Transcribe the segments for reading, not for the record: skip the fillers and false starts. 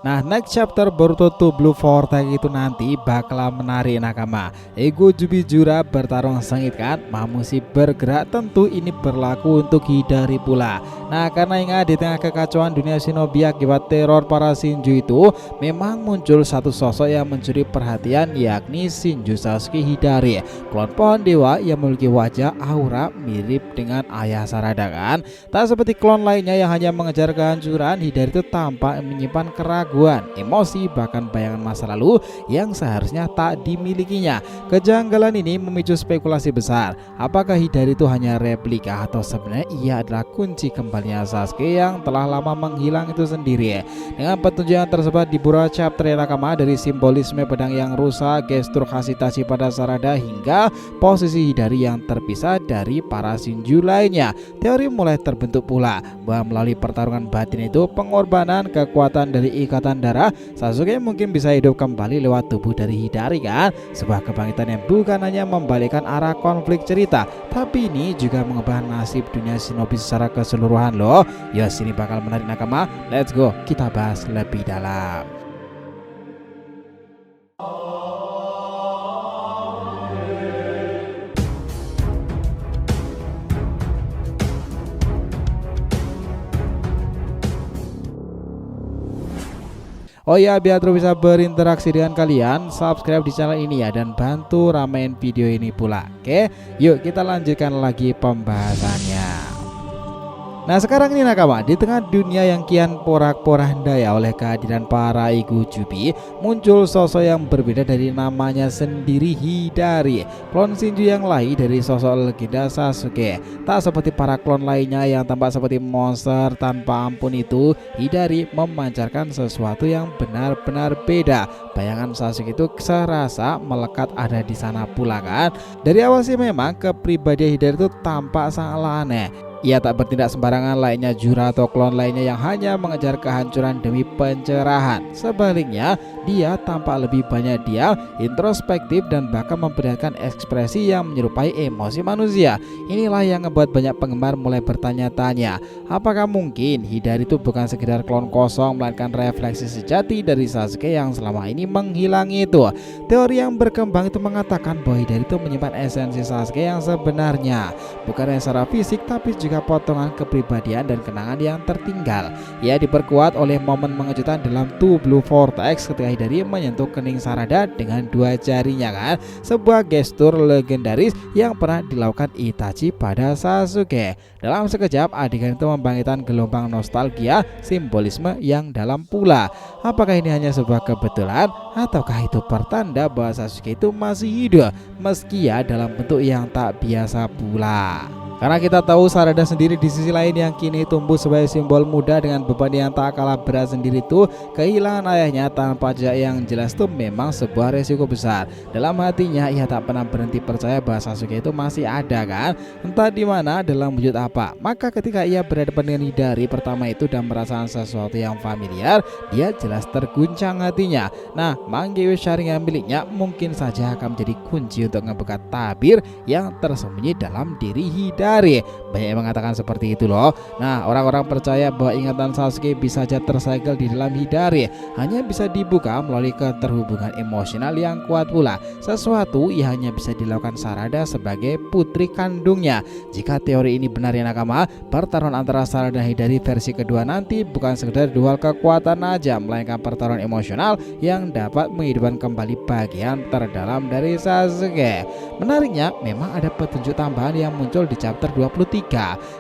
Nah, next chapter Boruto 2 Blue Vortex itu nanti bakal menarik nakama. Ego Jubijura bertarung sengit kan, Mamushi bergerak, tentu ini berlaku untuk Hidari pula. Nah, karena ingat di tengah kekacauan dunia shinobi akibat teror para Shinju itu, memang muncul satu sosok yang mencuri perhatian, yakni Shinju Sasuke Hidari, klon pohon dewa yang memiliki wajah aura mirip dengan ayah Sarada kan. Tak seperti klon lainnya yang hanya mengejar kehancuran, Hidari itu tampak menyimpan keraguan, emosi, bahkan bayangan masa lalu yang seharusnya tak dimilikinya. Kejanggalan ini memicu spekulasi besar. Apakah Hidari itu hanya replika atau sebenarnya ia adalah kunci kembalinya Sasuke yang telah lama menghilang itu sendiri. Dengan petunjuk yang tersebar di beberapa chapter nakama, dari simbolisme pedang yang rusak, gestur khas Itachi pada Sarada, hingga posisi Hidari yang terpisah dari para Shinju lainnya, teori mulai terbentuk pula bahwa melalui pertarungan batin itu, pengorbanan kekuatan dari ikatan darah, Sasuke mungkin bisa hidup kembali lewat tubuh dari Hidari kan. Sebuah kebangkitan yang bukan hanya membalikkan arah konflik cerita, tapi ini juga mengubah nasib dunia shinobi secara keseluruhan loh. Ya, sini bakal menarik nakama. Let's go, kita bahas lebih dalam. Oh ya, biar terus bisa berinteraksi dengan kalian, subscribe di channel ini ya, dan bantu ramein video ini pula. Oke, yuk kita lanjutkan lagi pembahasannya. Nah, sekarang ini nakama, di tengah dunia yang kian porak-poranda oleh kehadiran para Igu Jubi, muncul sosok yang berbeda dari namanya sendiri, Hidari, klon Shinju yang lain dari sosok legenda Sasuke. Tak seperti para klon lainnya yang tampak seperti monster tanpa ampun itu, Hidari memancarkan sesuatu yang benar-benar beda. Bayangan Sasuke itu serasa melekat ada di sana pula kan. Dari awal sih memang kepribadian Hidari itu tampak sangatlah aneh. Ia tak bertindak sembarangan lainnya Jura atau klon lainnya yang hanya mengejar kehancuran demi pencerahan. Sebaliknya, dia tampak lebih banyak diam, introspektif, dan bahkan memperlihatkan ekspresi yang menyerupai emosi manusia. Inilah yang membuat banyak penggemar mulai bertanya-tanya, apakah mungkin Hidari itu bukan sekedar klon kosong, melainkan refleksi sejati dari Sasuke yang selama ini menghilang itu. Teori yang berkembang itu mengatakan bahwa Hidari itu menyimpan esensi Sasuke yang sebenarnya, bukan hanya secara fisik tapi juga potongan kepribadian dan kenangan yang tertinggal. Ia diperkuat oleh momen mengejutkan dalam Two Blue Vortex ketika Hidari menyentuh kening Sarada dengan dua jarinya kan, sebuah gestur legendaris yang pernah dilakukan Itachi pada Sasuke. Dalam sekejap, adegan itu membangkitkan gelombang nostalgia, simbolisme yang dalam pula. Apakah ini hanya sebuah kebetulan ataukah itu pertanda bahwa Sasuke itu masih hidup meski ya dalam bentuk yang tak biasa pula? Karena kita tahu Sarada sendiri di sisi lain yang kini tumbuh sebagai simbol muda dengan beban yang tak kalah berat sendiri itu, kehilangan ayahnya tanpa jejak yang jelas itu memang sebuah resiko besar. Dalam hatinya ia tak pernah berhenti percaya bahwa Sasuke itu masih ada kan, entah di mana, dalam wujud apa. Maka ketika ia berhadapan dengan Hidari pertama itu dan merasakan sesuatu yang familiar, dia jelas terguncang hatinya. Nah, Mangekyo Sharingan miliknya mungkin saja akan menjadi kunci untuk ngebuka tabir yang tersembunyi dalam diri Hidari. Banyak yang mengatakan seperti itu loh. Nah, orang-orang percaya bahwa ingatan Sasuke bisa saja tersegel di dalam Hidari, hanya bisa dibuka melalui keterhubungan emosional yang kuat pula. Sesuatu yang hanya bisa dilakukan Sarada sebagai putri kandungnya. Jika teori ini benar ya nakama, pertarungan antara Sarada dan Hidari versi kedua nanti bukan sekedar duel kekuatan aja, melainkan pertarungan emosional yang dapat menghidupkan kembali bagian terdalam dari Sasuke. Menariknya, memang ada petunjuk tambahan yang muncul di chapter 23.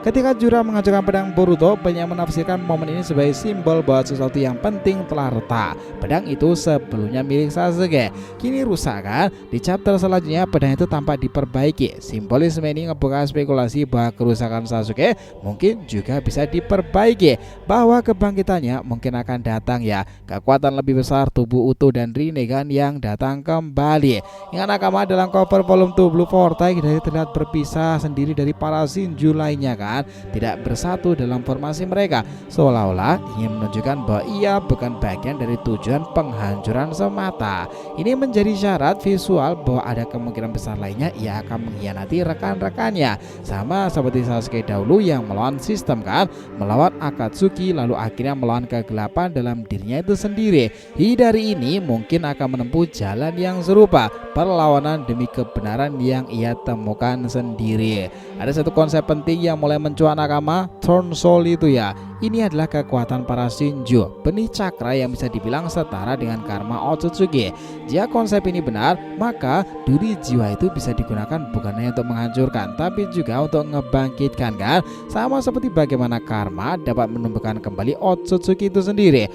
Ketika Jura menghancurkan pedang Boruto, banyak menafsirkan momen ini sebagai simbol bahwa sesuatu yang penting telah retak. Pedang itu sebelumnya milik Sasuke, kini rusak kan. Di chapter selanjutnya pedang itu tampak diperbaiki. Simbolisme ini ngebuka spekulasi bahwa kerusakan Sasuke mungkin juga bisa diperbaiki, bahwa kebangkitannya mungkin akan datang ya, kekuatan lebih besar, tubuh utuh dan Rinnegan yang datang kembali. Ingat nakama, dalam cover volume 2 Blue Vortex, Hidari terlihat berpisah sendiri dari para Shinju Shinju lainnya kan tidak bersatu dalam formasi mereka, seolah-olah ingin menunjukkan bahwa ia bukan bagian dari tujuan penghancuran semata. Ini menjadi syarat visual bahwa ada kemungkinan besar lainnya ia akan mengkhianati rekan-rekannya, sama seperti Sasuke dahulu yang melawan sistem kan, melawan Akatsuki lalu akhirnya melawan kegelapan dalam dirinya itu sendiri. Hidari ini mungkin akan menempuh jalan yang serupa, perlawanan demi kebenaran yang ia temukan sendiri. Ada satu konsep penting yang mulai mencuat nakama, Turn Soul itu ya. Ini adalah kekuatan para Shinju, benih cakra yang bisa dibilang setara dengan karma Otsutsuki. Jika konsep ini benar, maka duri jiwa itu bisa digunakan bukan hanya untuk menghancurkan, tapi juga untuk ngebangkitkan kan. Sama seperti bagaimana karma dapat menumbuhkan kembali Otsutsuki itu sendiri.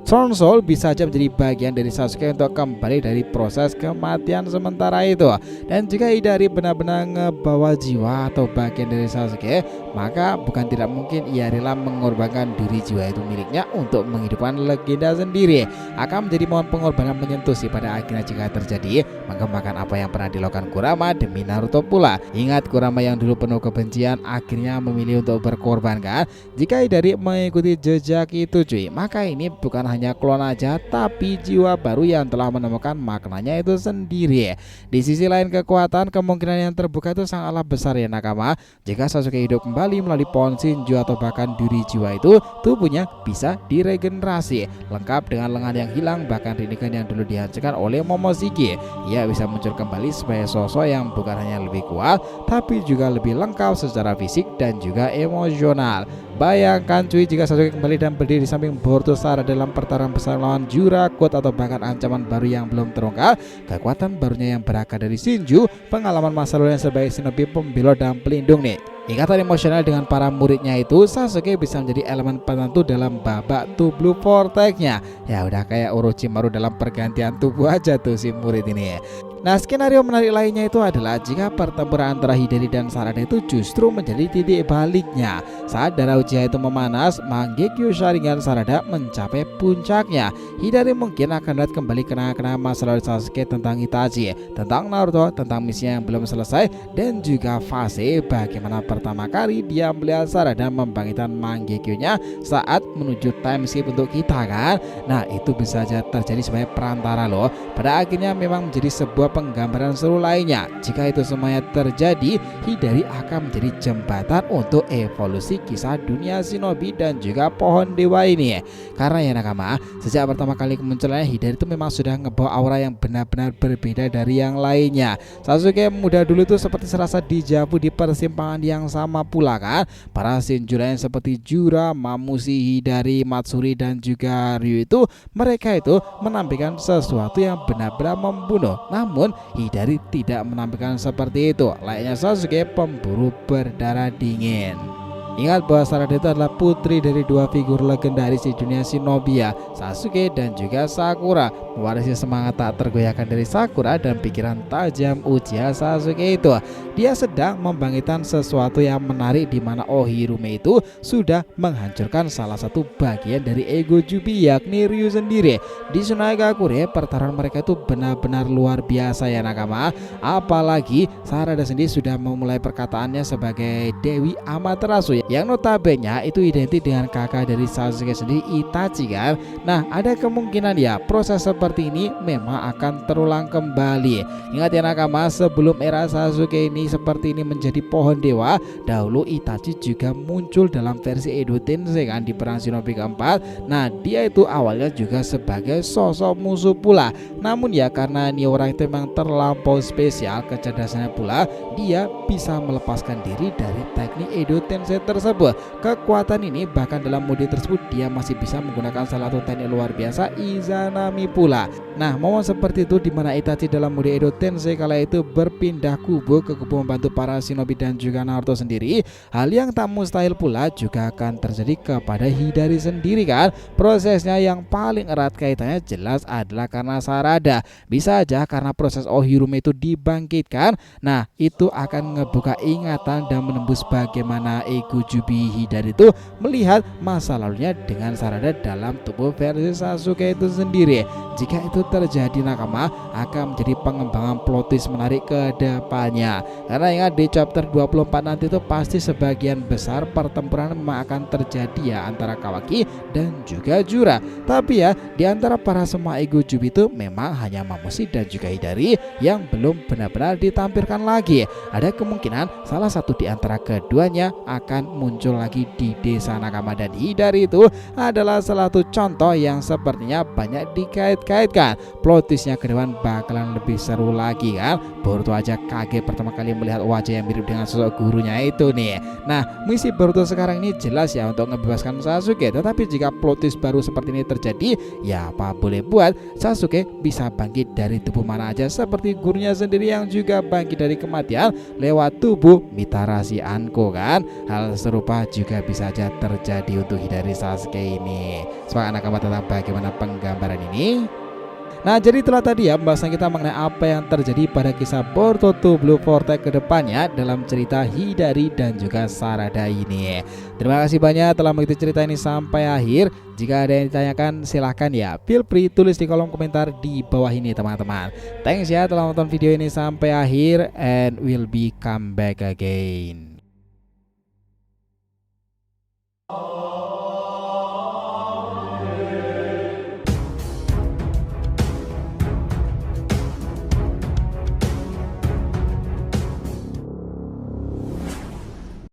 Turn Soul bisa saja menjadi bagian dari Sasuke untuk kembali dari proses kematian sementara itu. Dan jika Hidari benar-benar ngebawa jiwa atau bagian dari Sasuke, maka bukan tidak mungkin ia rela mengorbankan diri jiwa itu miliknya untuk menghidupkan legenda sendiri. Akan menjadi mohon pengorbanan menyentuh sih pada akhirnya jika terjadi, mengembangkan apa yang pernah dilakukan Kurama demi Naruto pula. Ingat Kurama yang dulu penuh kebencian akhirnya memilih untuk berkorban kan. Jika Hidari mengikuti jejak itu cuy, maka ini bukan hanya klon aja, tapi jiwa baru yang telah menemukan maknanya itu sendiri. Di sisi lain kekuatan kemungkinan yang terbuka itu sangatlah besar ya nakama. Jika Sasuke hidup kembali melalui pohon Shinju atau bahkan duri jiwa itu, tubuhnya bisa diregenerasi, lengkap dengan lengan yang hilang bahkan Rinnegan yang dulu dihancurkan oleh Momoshiki. Ia bisa muncul kembali sebagai sosok yang bukan hanya lebih kuat, tapi juga lebih lengkap secara fisik dan juga emosional. Bayangkan cuy jika Sasuke kembali dan berdiri di samping Boruto Sara dalam pertarungan besar lawan Jurakut atau bahkan ancaman baru yang belum terungkap. Kekuatan barunya yang berakar dari Shinju, pengalaman masa lalu yang sebagai shinobi pembelot dan pelindung nih. Ikatan emosional dengan para muridnya itu, Sasuke bisa menjadi elemen penentu dalam babak Blue Vortex-nya. Ya udah kayak Orochimaru dalam pergantian tubuh aja tuh si murid ini. Nah, skenario menarik lainnya itu adalah jika pertempuran antara Hidari dan Sarada itu justru menjadi titik baliknya. Saat darah Uchiha itu memanas, Mangekyo Sharingan Sarada mencapai puncaknya. Hidari mungkin akan lihat kembali kenangan-kenangan masa lalu Sasuke tentang Itachi, tentang Naruto, tentang misinya yang belum selesai, dan juga fase bagaimana pertama kali dia melihat Sarada membangkitkan Mangekyo-nya saat menuju time skip untuk kita kan. Nah, itu bisa saja terjadi sebagai perantara loh. Pada akhirnya memang menjadi sebuah penggambaran seru lainnya. Jika itu semuanya terjadi, Hidari akan menjadi jembatan untuk evolusi kisah dunia shinobi dan juga pohon dewa ini. Karena ya nakama, sejak pertama kali kemunculannya Hidari itu memang sudah ngebawa aura yang benar-benar berbeda dari yang lainnya. Sasuke muda dulu itu seperti serasa dijabu di persimpangan yang sama pula kan. Para Shinju lain seperti Jura, Mamushi, Hidari, Matsuri dan juga Ryu itu, mereka itu menampilkan sesuatu yang benar-benar membunuh. Namun Hidari tidak menampilkan seperti itu, layaknya Sasuke pemburu berdarah dingin. Ingat bahwa Sarada itu adalah putri dari dua figur legendaris di dunia shinobi ya, Sasuke dan juga Sakura, mewarisi semangat tak tergoyahkan dari Sakura dan pikiran tajam Uchiha Sasuke itu. Dia sedang membangkitkan sesuatu yang menarik di mana Ohirume itu sudah menghancurkan salah satu bagian dari ego Jubi yakni Ryu sendiri. Di Tsunagakure pertarungan mereka itu benar-benar luar biasa ya nakama. Apalagi Sarada sendiri sudah memulai perkataannya sebagai Dewi Amaterasu yang notabene itu identik dengan kakak dari Sasuke sendiri, Itachi kan. Nah, ada kemungkinan ya proses seperti ini memang akan terulang kembali. Ingat ya nakama, sebelum era Sasuke ini seperti ini menjadi pohon dewa, dahulu Itachi juga muncul dalam versi Edo Tensei kan di perang shinobi keempat. Nah, dia itu awalnya juga sebagai sosok musuh pula. Namun ya karena ini orang itu memang terlampau spesial kecerdasannya pula, dia bisa melepaskan diri dari teknik Edo Tensei tersebut. Kekuatan ini bahkan dalam mode tersebut dia masih bisa menggunakan salah satu teknik luar biasa Izanami pula. Nah, momen seperti itu di mana Itachi dalam mode Edo Tensei kala itu berpindah kubu ke kubu membantu para shinobi dan juga Naruto sendiri. Hal yang tak mustahil pula juga akan terjadi kepada Hidari sendiri kan. Prosesnya yang paling erat kaitannya jelas adalah karena Sarada. Bisa aja karena proses Ohirume itu dibangkitkan. Nah, itu akan ngebuka ingatan dan menembus bagaimana ego Kyuubi Hidari itu melihat masa lalunya dengan Sarada dalam tubuh versi Sasuke itu sendiri. Jika itu terjadi, nakama akan menjadi pengembangan plot twist menarik ke depannya. Karena ingat di chapter 24 nanti itu pasti sebagian besar pertempuran memang akan terjadi ya antara Kawaki dan juga Jura. Tapi ya di antara para semua ego Kyuubi itu memang hanya Mamushi dan juga Hidari yang belum benar-benar ditampilkan lagi. Ada kemungkinan salah satu di antara keduanya akan muncul lagi di desa Nakama, dan Hidari itu adalah salah satu contoh yang sepertinya banyak dikait-kaitkan. Plot twistnya ke depan bakalan lebih seru lagi kan. Boruto aja kaget pertama kali melihat wajah yang mirip dengan sosok gurunya itu nih. Nah, misi Boruto sekarang ini jelas ya untuk ngebebaskan Sasuke, tetapi jika plot twist baru seperti ini terjadi, ya apa boleh buat, Sasuke bisa bangkit dari tubuh mana aja seperti gurunya sendiri yang juga bangkit dari kematian lewat tubuh Mitara si Anko kan. Hal serupa juga bisa saja terjadi untuk Hidari Sasuke ini. Semoga anak kamu tentang bagaimana penggambaran ini. Nah, jadi itulah tadi ya pembahasan kita mengenai apa yang terjadi pada kisah Boruto 2 Blue Vortex ke depannya dalam cerita Hidari dan juga Sarada ini. Terima kasih banyak telah mengikuti cerita ini sampai akhir. Jika ada yang ditanyakan silahkan ya, feel free tulis di kolom komentar di bawah ini teman-teman. Thanks ya telah menonton video ini sampai akhir, and we'll be come back again.